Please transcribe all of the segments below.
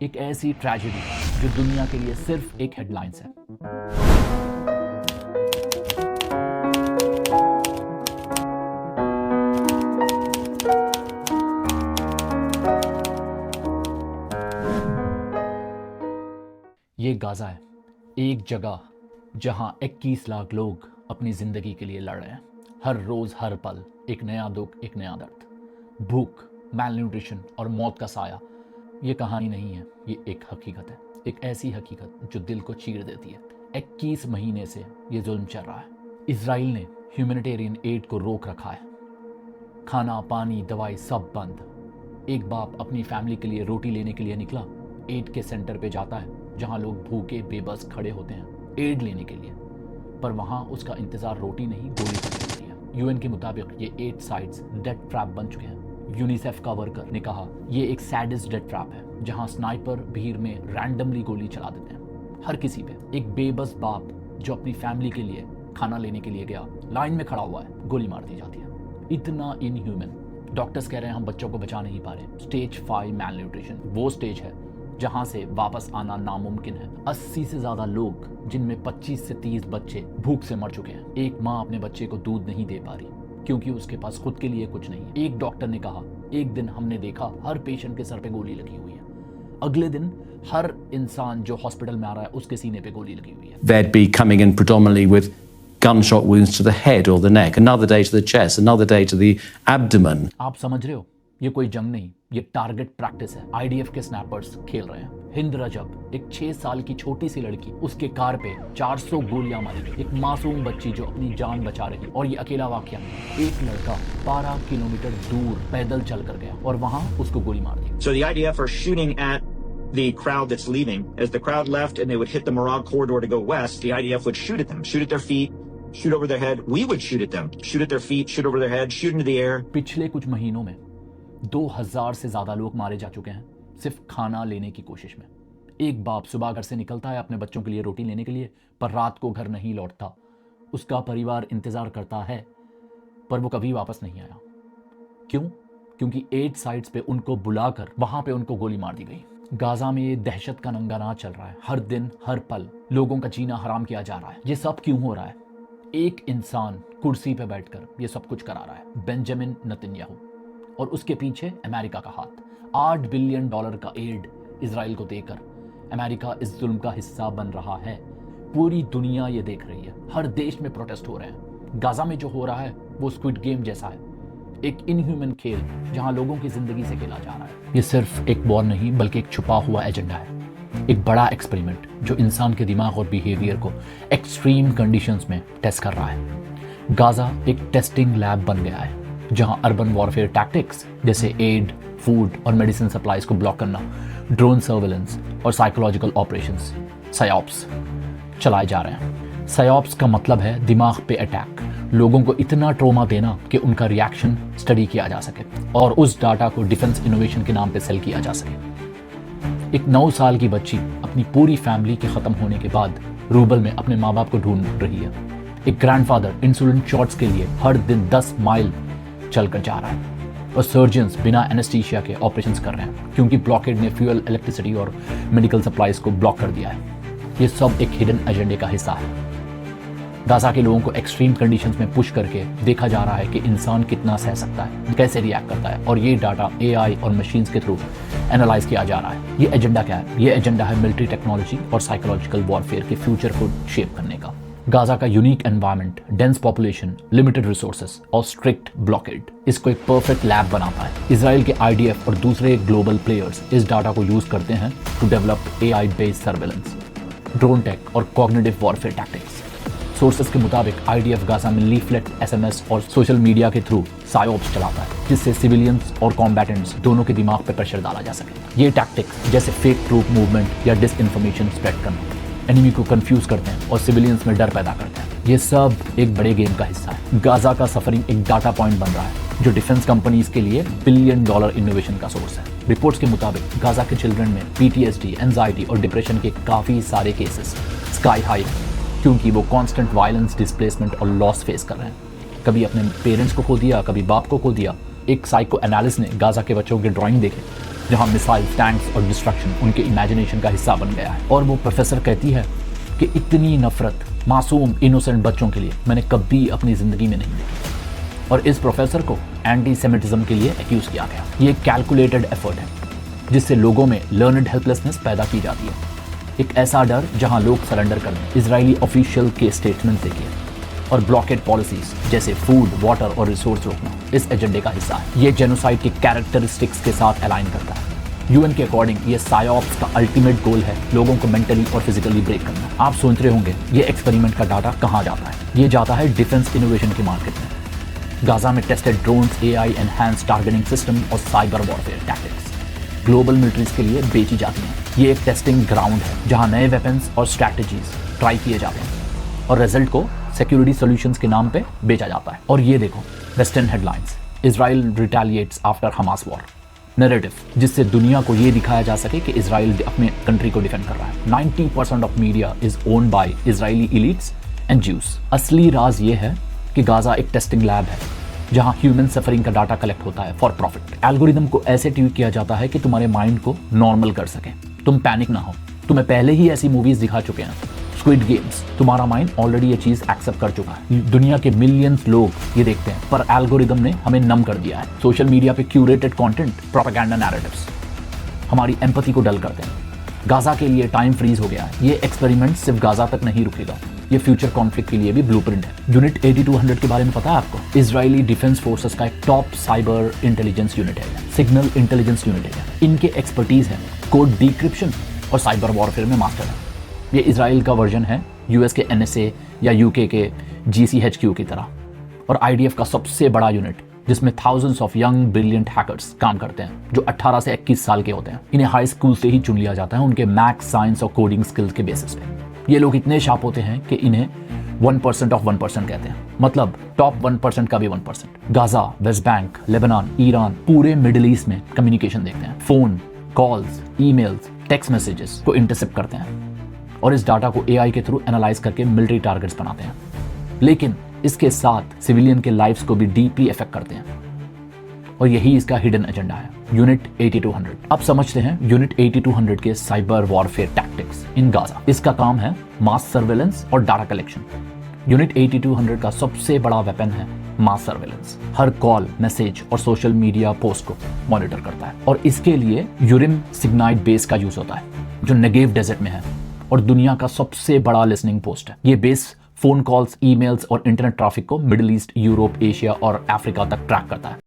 एक ऐसी ट्रेजेडी जो दुनिया के लिए सिर्फ एक हेडलाइंस है। ये गाजा है, एक जगह जहां 21 लाख लोग अपनी जिंदगी के लिए लड़ रहे हैं। हर रोज हर पल एक नया दुख, एक नया दर्द, भूख, मैलन्यूट्रिशन और मौत का साया। ये कहानी नहीं है, ये एक हकीकत है, एक ऐसी हकीकत जो दिल को चीर देती है। 21 महीने से ये जुल्म चल रहा है। इजराइल ने ह्यूमैनिटेरियन एड को रोक रखा है। खाना, पानी, दवाई सब बंद। एक बाप अपनी फैमिली के लिए रोटी लेने के लिए निकला, एड के सेंटर पे जाता है जहां लोग भूखे बेबस खड़े होते हैं एड लेने के लिए, पर वहां उसका इंतजार रोटी नहीं गोली करने के लिए। यूएन के मुताबिक ये 8 साइट्स डेथ ट्रैप बन चुके हैं। यूनिसेफ का वर्कर ने कहा ये एक सैडेस्ट डेथ ट्रैप है जहां स्नाइपर भीड़ में रैंडमली गोली चला देते हैं हर किसी पे। एक बेबस बाप जो अपनी फैमिली के लिए खाना लेने के लिए गया, लाइन में खड़ा हुआ है, गोली मार दी जाती है। इतना इनह्यूमन। डॉक्टर्स कह रहे हैं हम बच्चों को बचा नहीं पा रहे। स्टेज 5 मैलन्यूट्रिशन वो स्टेज है जहां से वापस आना नामुमकिन है। 80 से ज्यादा लोग, जिनमें 25 से 30 बच्चे भूख से मर चुके हैं। एक माँ अपने बच्चे को दूध नहीं दे पा रही क्योंकि उसके पास खुद के लिए कुछ नहीं है। एक डॉक्टर ने कहा एक दिन हमने देखा हर पेशेंट के सर पे गोली लगी हुई है। अगले दिन हर इंसान जो हॉस्पिटल में आ रहा है उसके सीने पे गोली लगी हुई है। They'd be coming in predominantly with gunshot wounds to the head or the neck, another day to the chest, another day to the abdomen. आप समझ रहे हो, ये कोई जंग नहीं, ये टारगेट प्रैक्टिस है। आईडीएफ के स्नैपर्स खेल रहे हैं। हिंद रजब, एक 6 साल की छोटी सी लड़की, उसके कार पे 400 गोलियां मारी गई। एक मासूम बच्ची जो अपनी जान बचा रही। और ये अकेला वाकया नहीं, एक लड़का 12 किलोमीटर दूर पैदल चल कर गया और वहां उसको गोली मार दी। So the IDF are shooting at the crowd that's leaving. As the crowd left and they would hit the Morag corridor to go west, the IDF would shoot at them, shoot at their feet, shoot over their head. We would shoot at them, shoot at their feet, shoot over their head, shoot into the air. पिछले कुछ महीनों में 2000 से ज्यादा लोग मारे जा चुके हैं सिर्फ खाना लेने की कोशिश में। एक बाप सुबह घर से निकलता है अपने बच्चों के लिए रोटी लेने के लिए, पर रात को घर नहीं लौटता। उसका परिवार इंतजार करता है पर वो कभी वापस नहीं आया। क्यों? क्योंकि 8 साइट्स पे उनको बुलाकर वहां पे उनको गोली मार दी गई। गाजा में ये दहशत का नंगा नाच चल रहा है। हर दिन हर पल लोगों का जीना हराम किया जा रहा है। ये सब क्यों हो रहा है? एक इंसान कुर्सी पे बैठकर ये सब कुछ करा रहा है, बेंजामिन नेतन्याहू, और उसके पीछे अमेरिका का हाथ। $8 बिलियन का एड इजराइल को देकर अमेरिका इस जुल्म का हिस्सा बन रहा है। पूरी दुनिया ये देख रही है। हर देश में प्रोटेस्ट हो रहे हैं। गाजा में जो हो रहा है वो स्क्विड गेम जैसा है, एक इनह्यूमन खेल जहां लोगों की जिंदगी से खेला जा रहा है। ये सिर्फ एक वॉर नहीं बल्कि एक छुपा हुआ एजेंडा है, एक बड़ा एक्सपेरिमेंट जो इंसान के दिमाग और बिहेवियर को एक्सट्रीम कंडीशंस में टेस्ट कर रहा है। गाजा एक टेस्टिंग लैब बन गया है जहां अर्बन वॉरफेयर टैक्टिक्स जैसे एड, फूड और मेडिसिन सप्लाईज को ब्लॉक करना, ड्रोन सर्वेलेंस और साइकोलॉजिकल ऑपरेशंस सायोप्स चलाए जा रहे हैं। सायोप्स का मतलब है दिमाग पे अटैक, लोगों को इतना ट्रॉमा देना कि उनका रिएक्शन स्टडी किया जा सके और उस डाटा को डिफेंस इनोवेशन के नाम पे सेल किया जा सके। एक 9 साल की बच्ची अपनी पूरी फैमिली के खत्म होने के बाद रूबल में अपने माँ बाप को ढूंढ रही है। एक ग्रैंडफादर इंसुलिन शॉट्स के लिए हर दिन 10 माइल चलकर जा रहा है और सर्जन्स बिना एनेस्थीसिया के ऑपरेशंस कर रहे हैं क्योंकि ब्लॉकेड ने फ्यूल, इलेक्ट्रिसिटी और मेडिकल सप्लाईज को ब्लॉक कर दिया है। ये सब एक हिडन एजेंडे का हिस्सा है। गाजा के लोगों को एक्सट्रीम कंडीशंस में पुश करके देखा जा रहा है कि इंसान कितना सह सकता है, कैसे रिएक्ट करता है, और ये डाटा एआई और मशीन्स के थ्रू एनालाइज किया जा रहा है। ये एजेंडा क्या है? ये एजेंडा है मिलिट्री टेक्नोलॉजी और साइकोलॉजिकल वॉरफेयर के फ्यूचर को शेप करने का। गाजा का unique environment, dense population, limited resources और स्ट्रिक्ट ब्लॉकेड इसको एक परफेक्ट लैब बनाता है। इजराइल के आईडीएफ और दूसरे ग्लोबल प्लेयर्स इस डाटा को यूज करते हैं to develop AI based surveillance, drone tech और कॉग्निटिव वॉरफेयर टैक्टिक्स। सोर्सेस के मुताबिक आईडीएफ गाजा में लीफलेट, एसएमएस और सोशल मीडिया के थ्रू सायोप्स चलाता है जिससे सिविलियंस और कॉम्बैटेंट्स दोनों के दिमाग पर प्रेशर डाला जा सके। ये टैक्टिक्स जैसे फेक ट्रूप मूवमेंट या डिसइंफॉर्मेशन स्प्रेड करना एनिमी को कंफ्यूज करते हैं और सिविलियंस में डर पैदा करते हैं। ये सब एक बड़े गेम का हिस्सा है। गाजा का सफरिंग एक डाटा पॉइंट बन रहा है जो डिफेंस कंपनीज के लिए $1 बिलियन इनोवेशन का सोर्स है। रिपोर्ट्स के मुताबिक गाजा के चिल्ड्रन में पीटीएसडी, एंजाइटी और डिप्रेशन के काफी सारे केसेस स्काई हाई क्योंकि वो कांस्टेंट वायलेंस, डिस्प्लेसमेंट और लॉस फेस कर रहे हैं। कभी अपने पेरेंट्स को खो दिया, कभी बाप को खो दिया। एक साइको एनालिस्ट ने गाजा के बच्चों के ड्राइंग देखे जहां मिसाइल, टैंक्स और डिस्ट्रक्शन उनके इमेजिनेशन का हिस्सा बन गया है। और वो प्रोफेसर कहती है कि इतनी नफरत मासूम इनोसेंट बच्चों के लिए मैंने कभी अपनी ज़िंदगी में नहीं देखी। और इस प्रोफेसर को एंटी सेमिटिज्म के लिए एक्यूज किया गया। ये एक कैलकुलेटेड एफर्ट है जिससे लोगों में लर्नड हेल्पलेसनेस पैदा की जाती है, एक ऐसा डर जहां लोग सरेंडर कर दें। इजरायली ऑफिशियल के स्टेटमेंट देखिए और ब्लॉकेड पॉलिसीज जैसे फूड, वाटर और रिसोर्स रोकना इस एजेंडे का हिस्सा है। ये जेनोसाइड के कैरेक्टरिस्टिक्स के साथ अलाइन करता है। यूएन के अकॉर्डिंग ये सायोप्स का अल्टीमेट गोल है लोगों को मेंटली और फिजिकली ब्रेक करना। आप सोच रहे होंगे ये एक्सपेरिमेंट का डाटा कहाँ जाता है? ये जाता है डिफेंस इनोवेशन की मार्केट में। गाजा में tested drones, AI enhance targeting system और cyber warfare tactics global militaries के लिए बेची जाती हैं। ये एक टेस्टिंग ग्राउंड है जहां नए वेपन्स और स्ट्रैटेजीज ट्राई किए जाते हैं और रिजल्ट को सिक्योरिटी सॉल्यूशंस के नाम पे बेचा जाता है। और ये देखो western headlines, Israel रिटेलिएट्स after Hamas war narrative, जिससे दुनिया को ये दिखाया जा सके कि इजराइल अपने कंट्री को डिफेंड कर रहा है। 90% of media is owned by Israeli elites and Jews. असली राज ये है कि गाजा एक टेस्टिंग लैब है जहां ह्यूमन सफरिंग का डाटा कलेक्ट होता है फॉर प्रॉफिट। एल्गोरिदम को ऐसे ट्यून किया जाता है कि तुम्हारे माइंड को नॉर्मल कर सके, तुम पैनिक ना हो। तुम्हें पहले ही ऐसी मूवीज दिखा चुके हैं, स्क्विड गेम्स, तुम्हारा माइंड ऑलरेडी ये चीज एक्सेप्ट कर चुका है। दुनिया के मिलियंस लोग ये देखते हैं, पर एल्गोरिदम ने हमें नम कर दिया है। सोशल मीडिया पे क्यूरेटेड कंटेंट, प्रोपेगेंडा नैरेटिव्स हमारी एम्पैथी को डल करते हैं। गाजा के लिए टाइम फ्रीज हो गया है। ये एक्सपेरिमेंट सिर्फ गाजा तक नहीं रुकेगा, ये फ्यूचर कॉन्फ्लिक्ट के लिए भी ब्लूप्रिंट है। यूनिट 8200 के बारे में पता है आपको? इजरायली डिफेंस फोर्सेस का एक टॉप साइबर इंटेलिजेंस यूनिट है, सिग्नल इंटेलिजेंस यूनिट है। इनके एक्सपर्टीज है कोड डिक्रिप्शन और साइबर वॉरफेयर में मास्टर है। ये इजराइल का वर्जन है यूएस के NSA या यूके के GCHQ की तरह, और IDF का सबसे बड़ा यूनिट जिसमें thousands of young brilliant hackers काम करते हैं जो 18 से 21 साल के होते हैं। इन्हें हाई स्कूल से ही चुन लिया जाता है उनके मैथ्स, साइंस और कोडिंग स्किल्स के बेसिस पे। ये लोग इतने शार्प होते हैं कि इन्हें 1% ऑफ 1% कहते हैं, मतलब टॉप 1% का भी 1%। Gaza, West Bank, Lebanon, Iran, पूरे मिडिल ईस्ट में कम्युनिकेशन देखते हैं। Phone calls, emails, text messages को इंटरसेप्ट करते हैं और इस डाटा को AI के थ्रू एनालाइज करके मिलिट्री टारगेट्स बनाते हैं। लेकिन इसके साथ सिविलियन के लाइफ्स को भी डीपली इफेक्ट करते हैं और यही इसका हिडन एजेंडा है। यूनिट 8200। अब समझते हैं यूनिट 8200 के cyber warfare tactics in Gaza. इसका काम है मास सर्वेलेंस और डाटा कलेक्शन। यूनिट 8200 का सबसे बड़ा वेपन है मास सर्वेलेंस। हर कॉल, मैसेज और सोशल मीडिया पोस्ट को मॉनिटर करता है और इसके लिए यूरिम सिग्नाइट बेस का यूज होता है जो नेगेव डेजर्ट में है और दुनिया का सबसे बड़ा लिसनिंग पोस्ट है। ये बेस फोन कॉल्स, ईमेल्स और इंटरनेट ट्रैफिक को मिडिल ईस्ट, यूरोप, एशिया और अफ्रीका तक ट्रैक करता है।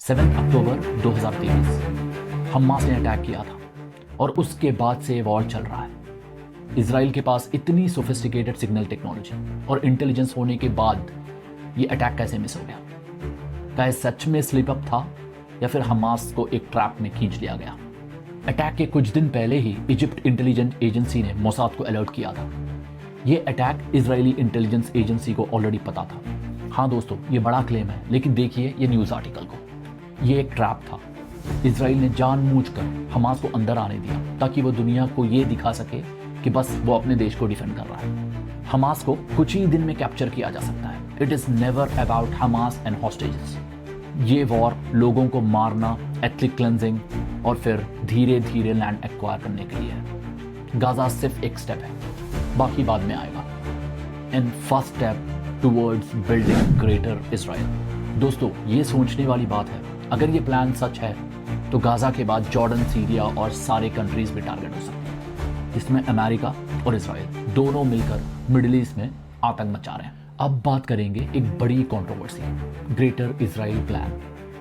7 अक्टूबर 2023 हमास ने अटैक किया था और उसके बाद से वॉर चल रहा है। इजराइल के पास इतनी सोफिस्टिकेटेड सिग्नल टेक्नोलॉजी और इंटेलिजेंस होने के बाद ये अटैक कैसे मिस हो गया? क्या ये सच में स्लिप अप था या फिर हमास को एक ट्रैप में खींच लिया गया? अटैक के कुछ दिन पहले ही इजिप्ट इंटेलिजेंस एजेंसी ने मोसाद को अलर्ट किया था। ये अटैक इजरायली इंटेलिजेंस एजेंसी को ऑलरेडी पता था। हाँ दोस्तों, ये बड़ा क्लेम है, लेकिन देखिए ये न्यूज़ आर्टिकल को। ये एक ट्रैप था। इजराइल ने जानबूझकर हमास को अंदर आने दिया ताकि वो दुनिया को ये दिखा सके कि बस वो अपने देश को डिफेंड कर रहा है। हमास को कुछ ही दिन में कैप्चर किया जा सकता है। It is never about Hamas and hostages. ये वॉर लोगों को मारना, एथनिक क्लेंजिंग और फिर धीरे धीरे लैंड एक्वायर करने के लिए है। गाजा सिर्फ एक स्टेप है, बाकी बाद में आएगा। And first step towards building greater Israel. दोस्तों, ये सोचने वाली बात है, अगर ये प्लान सच है तो गाजा के बाद जॉर्डन, सीरिया और सारे कंट्रीज भी टारगेट हो सकते हैं। इसमें अमेरिका और इजराइल दोनों मिलकर मिडिल ईस्ट में आतंक मचा रहे हैं। अब बात करेंगे एक बड़ी कंट्रोवर्सी, ग्रेटर इजराइल प्लान।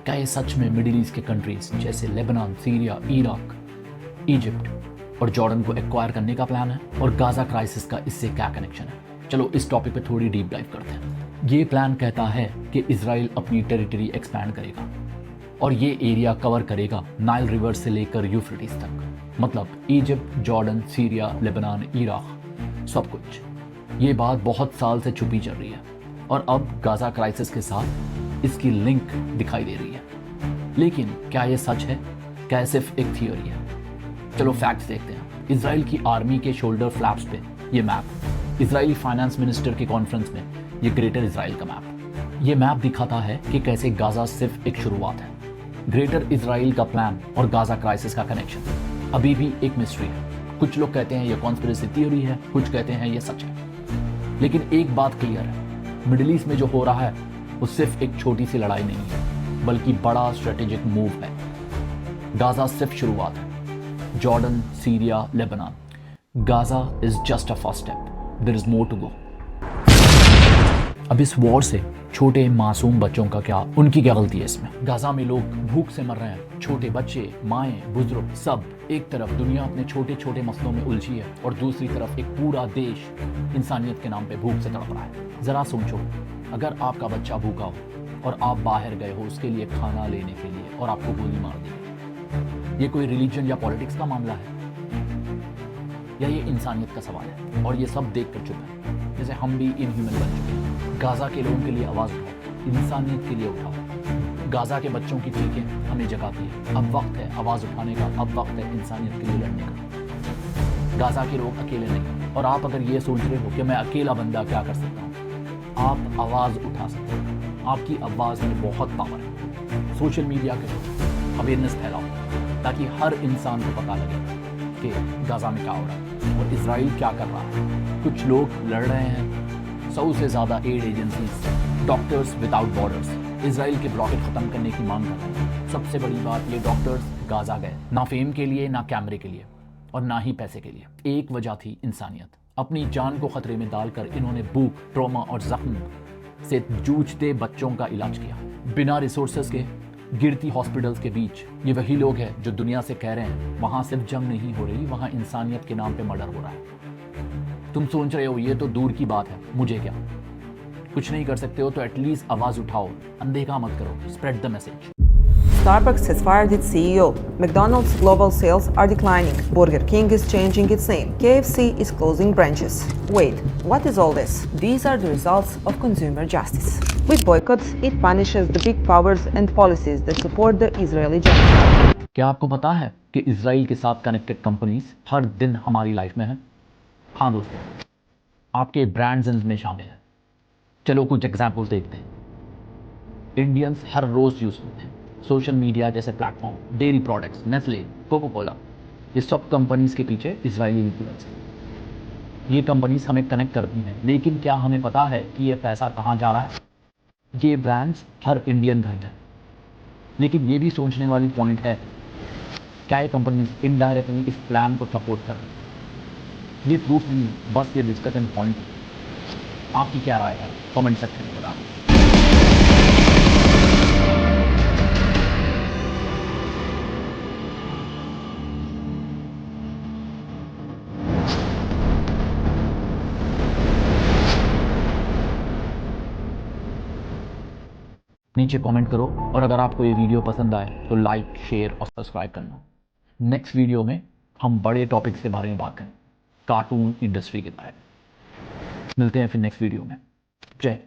क्या ये सच में मिडिल ईस्ट के कंट्रीज जैसे लेबनान, सीरिया, इराक, इजिप्ट और जॉर्डन को एक्वायर करने का प्लान है? और गाजा क्राइसिस का इससे क्या कनेक्शन है? चलो इस टॉपिक पे थोड़ी डीप डाइव करते हैं। ये प्लान कहता है कि इजराइल अपनी टेरिटरी एक्सपैंड करेगा और ये एरिया कवर करेगा नाइल रिवर से लेकर यूफ्रेटिस तक, मतलब Egypt, Jordan, Syria, Lebanon, Iraq, सब कुछ। ये बात बहुत साल से छुपी चल रही है और अब गाजा क्राइसिस के साथ इसकी लिंक दिखाई दे रही है। लेकिन क्या ये सच है? क्या सिर्फ एक थियोरी है? चलो फैक्ट्स देखते हैं। इजराइल की आर्मी के शोल्डर फ्लैप्स पे ये मैप, इजरायली फाइनेंस मिनिस्टर के कॉन्फ्रेंस में ये ग्रेटर इजराइल का मैप, ये मैप दिखाता है कि कैसे गाजा सिर्फ एक शुरुआत है। ग्रेटर इजराइल का प्लान और गाजा क्राइसिस का कनेक्शन अभी भी एक मिस्ट्री है। कुछ लोग कहते हैं ये कॉन्स्पिरेसी थ्योरी है, कुछ कहते हैं ये सच है। लेकिन एक बात क्लियर है, मिडिल ईस्ट में जो हो रहा है वो सिर्फ एक छोटी सी लड़ाई नहीं है, बल्कि बड़ा स्ट्रेटेजिक मूव है। गाजा सिर्फ शुरुआत है। Jordan, Syria, Lebanon, Gaza is just a first step. There is more to go. अब इस वॉर से छोटे मासूम बच्चों का क्या, उनकी क्या गलती है इसमें? गाजा में लोग भूख से मर रहे हैं, छोटे बच्चे, माएं, बुजुर्ग, सब। एक तरफ दुनिया अपने छोटे छोटे मसलों में उलझी है और दूसरी तरफ एक पूरा देश इंसानियत के नाम पे भूख से तड़प रहा है। जरा सोचो, अगर आपका बच्चा भूखा हो और आप बाहर गए हो उसके लिए खाना लेने के लिए और आपको गोली मार दी, ये कोई रिलीजन या पॉलिटिक्स का मामला है या ये इंसानियत का सवाल है? और ये सब देख कर चुप है, जैसे हम भी इनह्यूमन बन चुके हैं। गाजा के लोगों के लिए आवाज उठाओ, इंसानियत के लिए उठाओ। गाजा के बच्चों की चीखें हमें जगाती है। अब वक्त है आवाज उठाने का, अब वक्त है इंसानियत के लिए लड़ने का। गाजा के लोग अकेले नहीं। और आप अगर ये सोच रहे हो कि मैं अकेला बंदा क्या कर सकता हूँ, आप आवाज उठा सकते हो। आपकी आवाज में बहुत पावर है। सोशल मीडिया के अवेयरनेस फैलाओ ताकि हर इंसान को पता लगे कि गाजा में क्या हो रहा है और इजराइल क्या कर रहा है। कुछ लोग लड़ रहे हैं, 100 से ज़्यादा ad agencies, doctors without borders Israel के ब्लॉकेट ख़त्म करने की मांग कर रहे हैं। सबसे बड़ी बात, ये डॉक्टर्स गाजा गए ना फेम के लिए, ना कैमरे के लिए और ना ही पैसे के लिए। एक वजह थी इंसानियत। अपनी जान को खतरे में डालकर इन्होंने भूख, ट्रॉमा और जख्म से जूझते बच्चों का इलाज किया। बिना रिसोर्सेज के गिरती हॉस्पिटल्स के बीच ये वही लोग हैं जो दुनिया से कह रहे हैं वहां सिर्फ जंग नहीं हो रही, वहां इंसानियत के नाम पे मर्डर हो रहा है। तुम सोच रहे हो ये तो दूर की बात है, मुझे क्या? कुछ नहीं कर सकते हो तो एटलीस्ट आवाज उठाओ, अनदेखा मत करो, spread the message. Starbucks has fired its CEO. McDonald's global sales are declining. Burger King is changing its name. KFC is closing branches. Wait, what is all this? These are the results of consumer justice. With boycotts, it punishes the big powers and policies that support the Israeli genocide. क्या आपको पता है कि Israel के साथ connected companies हर दिन हमारी life में है? हाँ दोस्तों, आपके ब्रांड्स में शामिल है। चलो कुछ एग्जाम्पल्स देखते हैं। इंडियंस हर रोज यूज करते हैं सोशल मीडिया जैसे platform, dairy products, Nestle, Coca Cola, ये सब कंपनीज के पीछे इजरायली इन्फ्लुएंस है। ये कंपनीज हमें कनेक्ट करती हैं, लेकिन क्या हमें पता है कि ये पैसा कहाँ जा रहा है? ये ब्रांड्स हर इंडियन घर है। लेकिन ये भी सोचने वाली पॉइंट है, क्या ये कंपनीज इनडायरेक्टली इस प्लान को सपोर्ट कर रही है? ये प्रूफ नहीं, बस ये डिस्कशन पॉइंट। आपकी क्या राय है? कमेंट सेक्शन में बताओ। नीचे कमेंट करो और अगर आपको ये वीडियो पसंद आए तो लाइक, शेयर और सब्सक्राइब करना। नेक्स्ट वीडियो में हम बड़े टॉपिक के बारे में बात करें, कार्टून इंडस्ट्री के बारे में। मिलते हैं फिर नेक्स्ट वीडियो में। जय